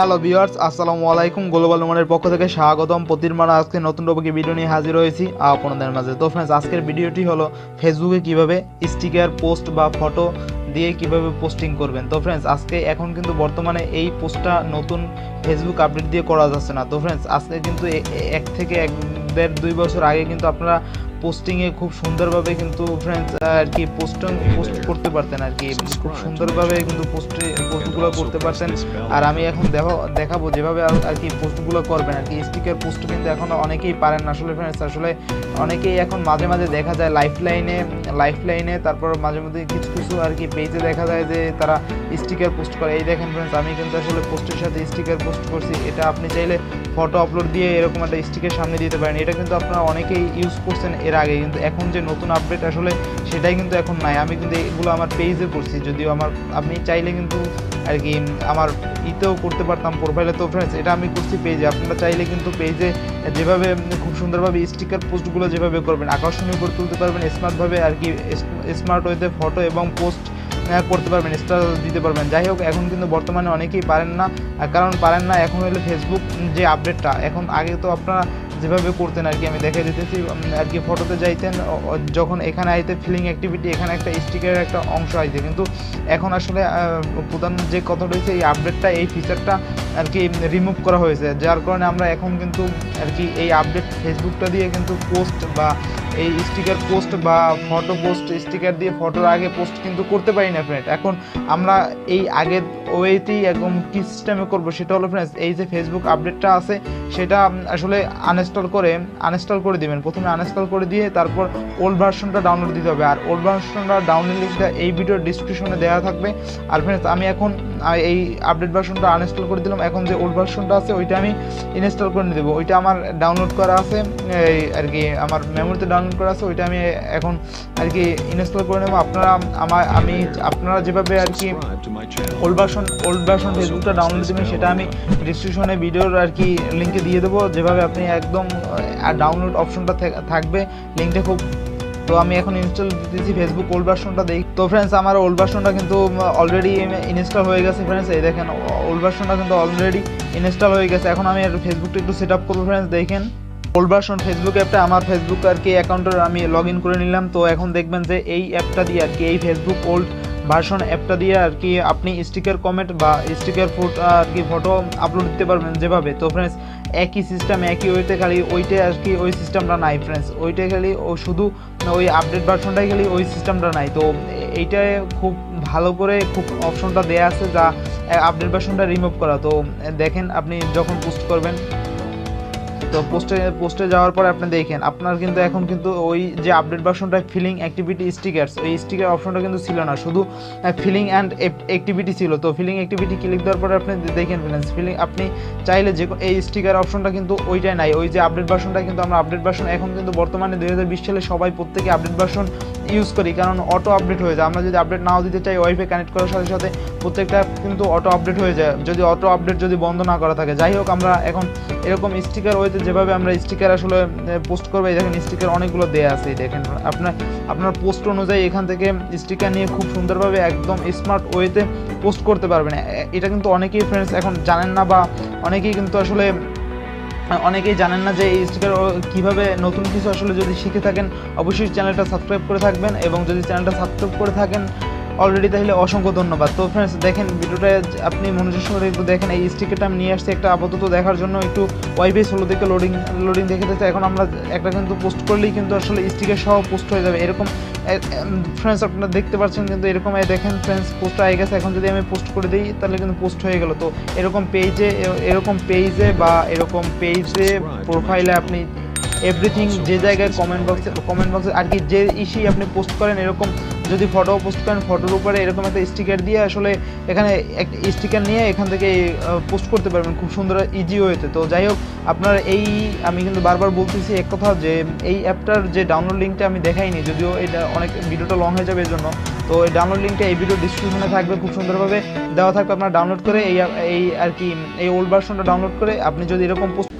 Hello viewers, আসসালামু আলাইকুম। Global নোমানের পক্ষ থেকে স্বাগতম। প্রতিদিন আজকে নতুন টপিকে ভিডিও নিয়ে হাজির হয়েছি আপনাদের মাঝে। তো ফ্রেন্ডস, আজকের ভিডিওটি হলো ফেসবুকে কিভাবে স্টিকার পোস্ট বা ফটো দিয়ে কিভাবে পোস্টিং করবেন। তো ফ্রেন্ডস, আজকে এখন কিন্তু বর্তমানে এই পোস্টটা নতুন ফেসবুক আপডেট দিয়ে করা যাচ্ছে না। তো ফ্রেন্ডস, আজকে কিন্তু 1 থেকে 1.5-2 বছর আগে কিন্তু আপনারা পোস্টিংয়ে খুব সুন্দরভাবে কিন্তু ফ্রেন্ডস আর কি পোস্ট করতে পারতেন, আর কি খুব সুন্দরভাবে কিন্তু পোস্টগুলো করতে পারতেন। আর আমি এখন দেখাবো যেভাবে আর কি পোস্টগুলো করবেন। আর কি স্টিকার পোস্ট কিন্তু এখন অনেকেই পারেন না আসলে ফ্রেন্ডস। আসলে অনেকেই এখন মাঝে মাঝে দেখা যায় লাইফলাইনে তারপর মাঝে মধ্যে কিছু আর কি পেজে দেখা যায় যে তারা স্টিকার পোস্ট করে। এই দেখেন ফ্রেন্ডস, আমি কিন্তু আসলে পোস্টের সাথে স্টিকার পোস্ট করছি। এটা আপনি চাইলে ফটো আপলোড দিয়ে এরকম একটা স্টিকার সামনে দিতে পারেন। এটা কিন্তু আপনারা অনেকেই ইউজ করছেন এর আগে, কিন্তু এখন যে নতুন আপডেট আসলে সেটাই কিন্তু এখন নাই। আমি কিন্তু এগুলো আমার পেজে করছি, যদিও আপনি চাইলে কিন্তু আর কি আমার ইতেও করতে পারতাম প্রোফাইলে। তো ফ্রেন্ডস, এটা আমি করছি পেজে। আপনারা চাইলে কিন্তু পেজে যেভাবে খুব সুন্দরভাবে স্টিকার পোস্টগুলো যেভাবে করবেন, আকর্ষণীয় করে তুলতে পারবেন স্মার্টভাবে, আর কি স্মার্ট ওয়েতে ফটো এবং পোস্ট করতে পারবেন, স্টার দিতে পারবেন। যাই হোক, এখন কিন্তু বর্তমানে অনেকেই পারেন না। কারণ পারেন না এখন হলো ফেসবুক যে আপডেটটা। এখন আগে তো আপনারা যেভাবে করতেন আর কি, আমি দেখে দিতেছি আর কি, ফটোতে যাইতেন, যখন এখানে আইতে ফিলিং অ্যাক্টিভিটি, এখানে একটা স্টিকারের একটা অংশ আইতে, কিন্তু এখন আসলে প্রধান যে কথাটা হয়েছে এই আপডেটটা, এই ফিচারটা আর কি রিমুভ করা হয়েছে, যার কারণে আমরা এখন কিন্তু আর কি এই আপডেট ফেসবুকটা দিয়ে কিন্তু পোস্ট বা এই স্টিকার পোস্ট বা ফটো পোস্ট, স্টিকার দিয়ে ফটোর আগে পোস্ট কিন্তু করতে পারি না ফ্রেন্ড। এখন আমরা এই আগের ওয়েতেই একদম কি সিস্টেমে করবো, সেটা হলো ফ্রেন্ডস, এই যে ফেসবুক আপডেটটা আছে সেটা আসলে আনইনস্টল করে দিবেন। প্রথমে আনইনস্টল করে দিয়ে তারপর ওল্ড ভার্সনটা ডাউনলোড দিতে হবে। আর ওল্ড ভার্সনটা ডাউনলোড লিঙ্কটা এই ভিডিওর ডিসক্রিপশনে দেওয়া থাকবে। আর ফ্রেন্ডস, আমি এখন এই আপডেট ভার্সনটা আনইনস্টল করে দিলাম। এখন যে ওল্ড ভার্সনটা আছে ওইটা আমি ইনস্টল করে নিয়ে দেবো। ওইটা আমার ডাউনলোড করা আছে, এই আর কি আমার মেমোরিতে ডাউনলোড করা আছে, ওইটা আমি এখন আর কি ইনস্টল করে নেবো। আপনারা যেভাবে আর কি ওল্ড ভার্সন ফেসবুকটা ডাউনলোড দেবেন সেটা আমি ডিসক্রিপশনে ভিডিওর আর কি লিঙ্কে দিয়ে দেবো, যেভাবে আপনি একদম ডাউনলোড অপশনটা থাকবে লিঙ্কটা খুব। তো আমি এখন ইনস্টল দিতেছি ফেসবুক ওল্ড ভার্সনটা দেখি। তো ফ্রেন্ডস, আমার ওল্ড ভার্সনটা কিন্তু অলরেডি ইনস্টল হয়ে গেছে ফ্রেন্ডস। এই দেখেন ওল্ড ভার্সনটা কিন্তু অলরেডি ইনস্টল হয়ে গেছে। এখন আমি ফেসবুকটা একটু সেট আপ করবো ফ্রেন্ডস। দেখেন ওল্ড ভার্সন ফেসবুক অ্যাপটা আমার ফেসবুক আর কি অ্যাকাউন্টের আমি লগ ইন করে নিলাম। তো এখন দেখবেন যে এই অ্যাপটা দিয়ে আর কি এই ফেসবুক ওল্ড ভার্সন অ্যাপটা দিয়ে আর কি আপনি স্টিকার কমেন্ট বা স্টিকার আর কি ফটো আপলোড দিতে পারবেন যেভাবে। তো ফ্রেন্ডস, একই সিস্টেম একই ওইতে, খালি ওইটা আর কি ওই সিস্টেমটা নাই ফ্রেন্ডস। ওইটাই খালি শুধু ওই আপডেট ভার্সনটাই খালি ওই সিস্টেমটা নাই। তো এইটায় খুব ভালো করে খুব অপশনটা দেওয়া আছে যা আপডেট ভার্সনটা রিমুভ করা। তো দেখেন আপনি যখন পোস্ট করবেন, তো পোস্টে যাওয়ার পর আপনি দেখেন আপনার কিন্তু এখন কিন্তু ওই যে আপডেট ভার্সনটা ফিলিং অ্যাক্টিভিটি স্টিকারস, ওই স্টিকার অপশনটা কিন্তু ছিল না, শুধু ফিলিং অ্যান্ড অ্যাক্টিভিটি ছিল। তো ফিলিং অ্যাক্টিভিটি ক্লিক দেওয়ার পরে আপনি দেখেন ফিলিং, আপনি চাইলে যে এই স্টিকার অপশনটা কিন্তু ওইটাই নাই, ওই যে আপডেট ভার্সনটা কিন্তু আমরা আপডেট ভার্সন এখন কিন্তু বর্তমানে 2020 সালে সবাই প্রত্যেকে আপডেট ভার্সন ইউজ করি, কারণ অটো আপডেট হয়ে যায়। আমরা যদি আপডেট নাও দিতে চাই ওয়াইফাই কানেক্ট করার সাথে সাথে প্রত্যেকটা কিন্তু অটো আপডেট হয়ে যায়, যদি অটো আপডেট যদি বন্ধ না করা থাকে। যাই হোক, আমরা এখন এরকম স্টিকার ওয়েতে যেভাবে আমরা স্টিকার আসলে পোস্ট করবো, এই দেখেন স্টিকার অনেকগুলো দেওয়া আছে। দেখেন আপনার পোস্ট অনুযায়ী এখান থেকে স্টিকার নিয়ে খুব সুন্দরভাবে একদম স্মার্ট ওয়েতে পোস্ট করতে পারবেন। এটা কিন্তু অনেকেই ফ্রেন্ডস এখন জানেন না, বা অনেকেই কিন্তু আসলে জানেন না যে এই স্টিকার কীভাবে নতুন কিছু আসলে যদি শিখে থাকেন অবশ্যই চ্যানেলটা সাবস্ক্রাইব করে থাকবেন, এবং যদি চ্যানেলটা সাবস্ক্রাইব করে থাকেন অলরেডি তাহলে অসংখ্য ধন্যবাদ। তো ফ্রেন্ডস, দেখেন ভিডিওটা আপনি মনোযোগ সহকারে একটু দেখেন। এই স্টিকারটা আমি নিয়ে আসছি একটা আপাতত দেখার জন্য, একটু ওয়াইফাই স্লো থেকে লোডিং দেখে দিতে। এখন আমরা একটা কিন্তু পোস্ট করলেই কিন্তু আসলে স্টিকার সহ পোস্ট হয়ে যাবে এরকম ফ্রেন্ডস। আপনারা দেখতে পাচ্ছেন কিন্তু এরকম দেখেন ফ্রেন্ডস পোস্ট হয়ে গেছে। এখন যদি আমি পোস্ট করে দিই তাহলে কিন্তু পোস্ট হয়ে গেল। তো এরকম পেজে বা এরকম পেজে প্রোফাইলে আপনি এভরিথিং যে জায়গায় কমেন্ট বক্সে আর কি যে ইস্যুই আপনি পোস্ট করেন, এরকম যদি ফটো পোস্ট করেন ফটোর উপরে এরকম একটা স্টিকার দিয়ে আসলে এখানে একটা স্টিকার নিয়ে এখান থেকে পোস্ট করতে পারবেন খুব সুন্দর ইজি ওয়েতে। তো যাই হোক, আপনার আমি কিন্তু বারবার বলতেছি এক কথা, যে এই অ্যাপটার যে ডাউনলোড লিঙ্কটা আমি দেখাইনি, যদিও এটা অনেক ভিডিওটা লং হয়ে যাবে এর জন্য। তো এই ডাউনলোড লিঙ্কটা এই ভিডিও ডিসক্রিপশনে থাকবে, খুব সুন্দরভাবে দেওয়া থাকবে। আপনারা ডাউনলোড করে এই আর কি এই ওল্ড ভার্সনটা ডাউনলোড করে আপনি যদি এরকম পোস্ট